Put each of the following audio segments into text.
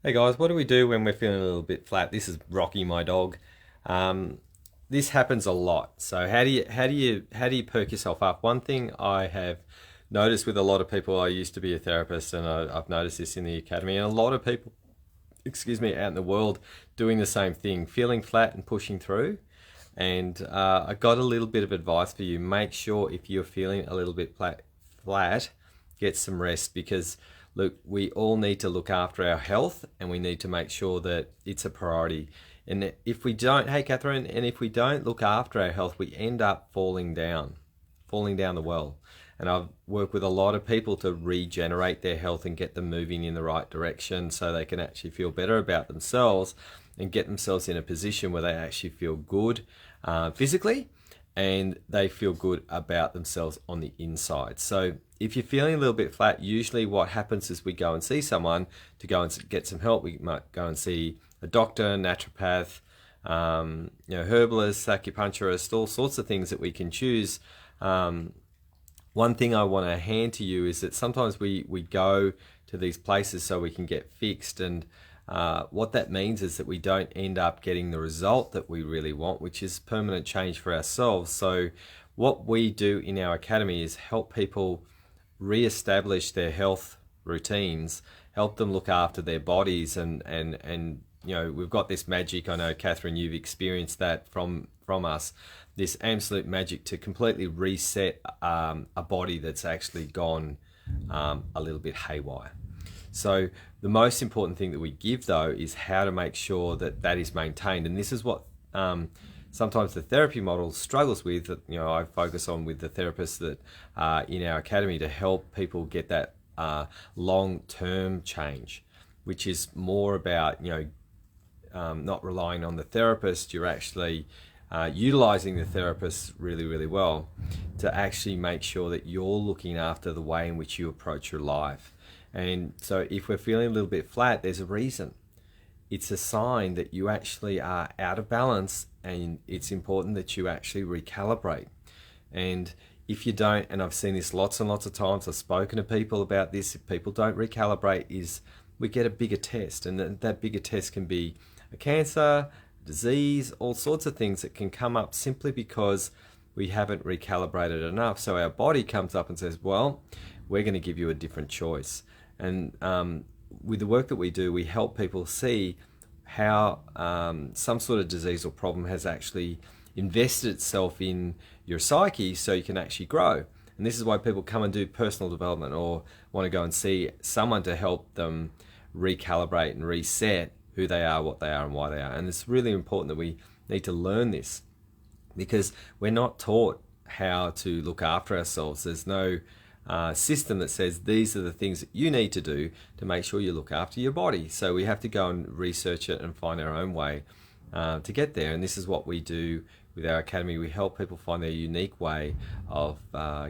Hey guys, what do we do when we're feeling a little bit flat? This is Rocky, my dog. Um, this happens a lot. So how do you perk yourself up? One thing I have noticed with a lot of people, I used to be a therapist, and I've noticed this in the academy, and a lot of people, excuse me, out in the world doing the same thing, feeling flat and pushing through. And I got a little bit of advice for you. Make sure if you're feeling a little bit flat, get some rest because look, we all need to look after our health and we need to make sure that it's a priority. And if we don't, hey Catherine, and if we don't look after our health, we end up falling down the well. And I've worked with a lot of people to regenerate their health and get them moving in the right direction so they can actually feel better about themselves and get themselves in a position where they actually feel good physically and they feel good about themselves on the inside. So if you're feeling a little bit flat, usually what happens is we go and see someone to go and get some help. We might go and see a doctor, naturopath, herbalist, acupuncturist, all sorts of things that we can choose. One thing I want to hand to you is that sometimes we go to these places so we can get fixed, and what that means is that we don't end up getting the result that we really want, which is permanent change for ourselves. So what we do in our academy is help people re-establish their health routines, help them look after their bodies, and we've got this magic. I know Catherine, you've experienced that from us, this absolute magic to completely reset a body that's actually gone a little bit haywire. So the most important thing that we give though is how to make sure that that is maintained, and this is what sometimes the therapy model struggles with. That I focus on with the therapists that are in our academy to help people get that long-term change, which is more about not relying on the therapist. You're actually utilizing the therapist really, really well to actually make sure that you're looking after the way in which you approach your life. And so if we're feeling a little bit flat, there's a reason. It's a sign that you actually are out of balance, and it's important that you actually recalibrate. And if you don't, and I've seen this lots and lots of times, I've spoken to people about this, if people don't recalibrate, is we get a bigger test, and that bigger test can be a cancer, disease, all sorts of things that can come up simply because we haven't recalibrated enough. So our body comes up and says, well, we're going to give you a different choice. And with the work that we do, we help people see how some sort of disease or problem has actually invested itself in your psyche so you can actually grow. And this is why people come and do personal development or want to go and see someone to help them recalibrate and reset who they are, what they are, and why they are. And it's really important that we need to learn this because we're not taught how to look after ourselves. There's no system that says these are the things that you need to do to make sure you look after your body. So we have to go and research it and find our own way to get there. And this is what we do with our academy. We help people find their unique way of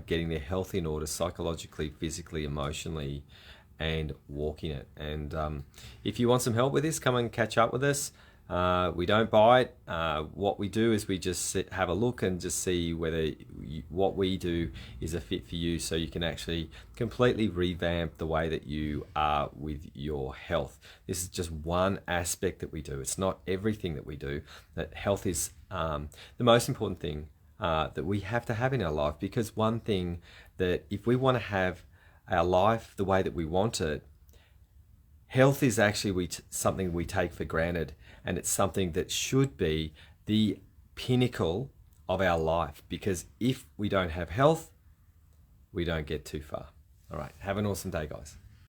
getting their health in order psychologically, physically, emotionally, and walking it. And if you want some help with this, come and catch up with us. We don't buy it. What we do is we just have a look and just see whether what we do is a fit for you, so you can actually completely revamp the way that you are with your health. This is just one aspect that we do. It's not everything that we do. That health is the most important thing that we have to have in our life, because one thing that if we want to have our life the way that we want it, health is actually something we take for granted, and it's something that should be the pinnacle of our life, because if we don't have health, we don't get too far. All right, have an awesome day, guys.